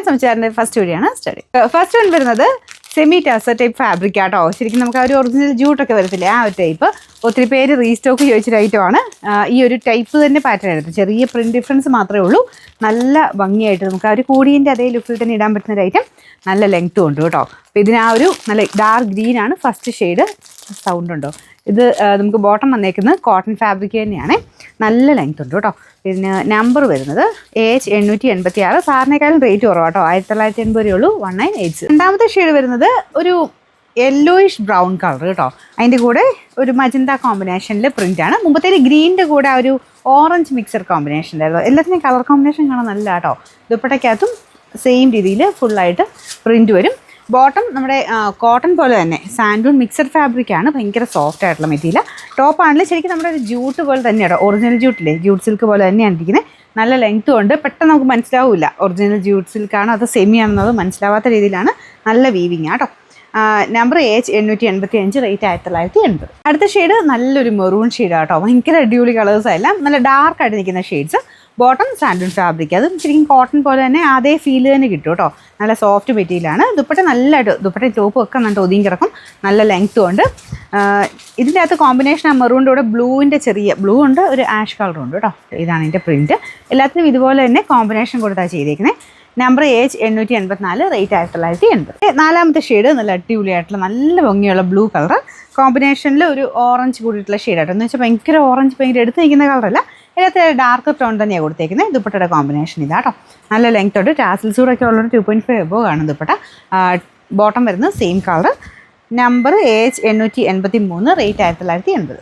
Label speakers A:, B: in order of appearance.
A: സംസാരിന്റെ first വീഡിയോയാണ് study. First one വരുന്നത് semi ടാസർ type fabric ആട്ടോ. ശരിക്കും നമുക്ക് ആ ഒരു ഒറിജിനൽ ജൂട്ടൊക്കെ വരത്തില്ലേ, ആ ഒരു ടൈപ്പ്. ഒത്തിരി പേര് റീസ്റ്റോക്ക് ചോദിച്ചൊരു ഐറ്റമാണ്. ഈ ഒരു ടൈപ്പ് തന്നെ പാറ്റേൺ എടുത്ത് ചെറിയ പ്രിന്റ് ഡിഫറൻസ് മാത്രമേ ഉള്ളൂ. നല്ല ഭംഗിയായിട്ട് നമുക്ക് ആ ഒരു കൂടിയൻ്റെ അതേ ലുക്കിൽ തന്നെ ഇടാൻ പറ്റുന്ന ഒരു ഐറ്റം. നല്ല ലെങ്ത്തും ഉണ്ട് കേട്ടോ. അപ്പോൾ ഇതിന് ആ ഒരു നല്ല ഡാർക്ക് ഗ്രീൻ ആണ് ഫസ്റ്റ് ഷെയ്ഡ്. സൗണ്ട് ഉണ്ടോ? ഇത് നമുക്ക് ബോട്ടം വന്നേക്കുന്നത് കോട്ടൺ ഫാബ്രിക് തന്നെയാണ്. നല്ല ലെങ്ത് ഉണ്ട് കേട്ടോ. പിന്നെ നമ്പർ വരുന്നത് AH886. സാറിനേക്കാളും റേറ്റ് കുറവാണ് കേട്ടോ. 1980 ഉള്ളൂ. 1986. രണ്ടാമത്തെ ഷെയ്ഡ് വരുന്നത് ഒരു യെല്ലോയിഷ് ബ്രൗൺ കളർ കേട്ടോ. അതിൻ്റെ കൂടെ ഒരു മജന്ത കോമ്പിനേഷനിൽ പ്രിൻ്റാണ്. മുമ്പത്തേക്ക് ഗ്രീനിൻ്റെ കൂടെ ആ ഒരു ഓറഞ്ച് മിക്സർ കോമ്പിനേഷൻ ഉണ്ടായിരുന്നു. എല്ലാത്തിനും കളർ കോമ്പിനേഷൻ കാണാൻ നല്ല കേട്ടോ. ദുപ്പട്ടയ്ക്കകത്തും സെയിം രീതിയിൽ ഫുള്ളായിട്ട് പ്രിൻ്റ് വരും. ബോട്ടം നമ്മുടെ കോട്ടൺ പോലെ തന്നെ സാൻഡൂൺ മിക്സഡ് ഫാബ്രിക്കാണ്. ഭയങ്കര സോഫ്റ്റ് ആയിട്ടുള്ള മെറ്റീരിയൽ. ടോപ്പ് ആണെങ്കിൽ ശരിക്കും നമ്മുടെ ഒരു ജൂട്ട് പോലെ തന്നെയാണ്. ഒറിജിനൽ ജൂട്ടില്ലേ, ജൂട്ട് സിൽക്ക് പോലെ തന്നെയാണ് ഇരിക്കുന്നത്. നല്ല ലെങ്ത്തും ഉണ്ട്. പെട്ടെന്ന് നമുക്ക് മനസ്സിലാവില്ല ഒറിജിനൽ ജൂട്ട് സിൽക്കാണോ അത് സെമി ആണെന്നത് മനസ്സിലാവാത്ത രീതിയിലാണ്. നല്ല വീവിങ് ആട്ടോ. Number AH885, rate 1980. അടുത്ത ഷെയ്ഡ് നല്ലൊരു മെറൂൺ ഷെയ്ഡാണ് കേട്ടോ. ഭയങ്കര അടിപൊളി കളേഴ്സ് എല്ലാം നല്ല ഡാർക്കായിട്ട് നിൽക്കുന്ന ഷെയ്ഡ്സ്. ബോട്ടം സാൻഡൂൺ ഫാബ്രിക്, അത് ശരിക്കും കോട്ടൺ പോലെ തന്നെ അതേ ഫീല് തന്നെ കിട്ടും കേട്ടോ. നല്ല സോഫ്റ്റ് മെറ്റീരിയലാണ്. ദുപ്പട്ട നല്ലതായിട്ട് ദുപ്പട്ട ടോപ്പ് ഒക്കെ നന്നായിട്ട് ഒതുങ്ങി കിടക്കും. നല്ല ലെങ്ത്തും ഉണ്ട്. ഇതിൻ്റെ അകത്ത് കോമ്പിനേഷൻ ആ മെറൂണിൻ്റെ കൂടെ ബ്ലൂവിൻ്റെ ചെറിയ ബ്ലൂ ഉണ്ട്, ഒരു ആഷ് കളറും ഉണ്ട് കേട്ടോ. ഇതാണ് ഇതിൻ്റെ പ്രിൻറ്റ്. എല്ലാത്തിനും ഇതുപോലെ തന്നെ കോമ്പിനേഷൻ കൊടുത്താണ് ചെയ്തേക്കുന്നത്. Number AH884, rate 1980. നാലാമത്തെ ഷെയ്ഡ് നല്ല അടിപൊളിയായിട്ടുള്ള നല്ല ഭംഗിയുള്ള ബ്ലൂ കളർ കോമ്പിനേഷനിൽ ഒരു ഓറഞ്ച് കൂടിയിട്ടുള്ള ഷെയ്ഡായിട്ട്. എന്ന് വെച്ചാൽ ഭയങ്കര ഓറഞ്ച് ഭയങ്കര എടുത്ത് നിൽക്കുന്ന കളറല്ല, ഇതിനകത്ത് ഡാർക്ക് ടോൺ തന്നെയാണ് കൊടുത്തേക്കുന്നത്. ദുപ്പട്ടയുടെ കോമ്പിനേഷൻ ഇതാട്ടോ. നല്ല ലെങ്ത് ഉണ്ട്. ടാസിൽസ് കൂടെ ഒക്കെ ഉള്ളൊരു 2.5 എബോ കാണും ദുപ്പട്ട. ബോട്ടം വരുന്നത് same colour. Number AH883, rate 1980.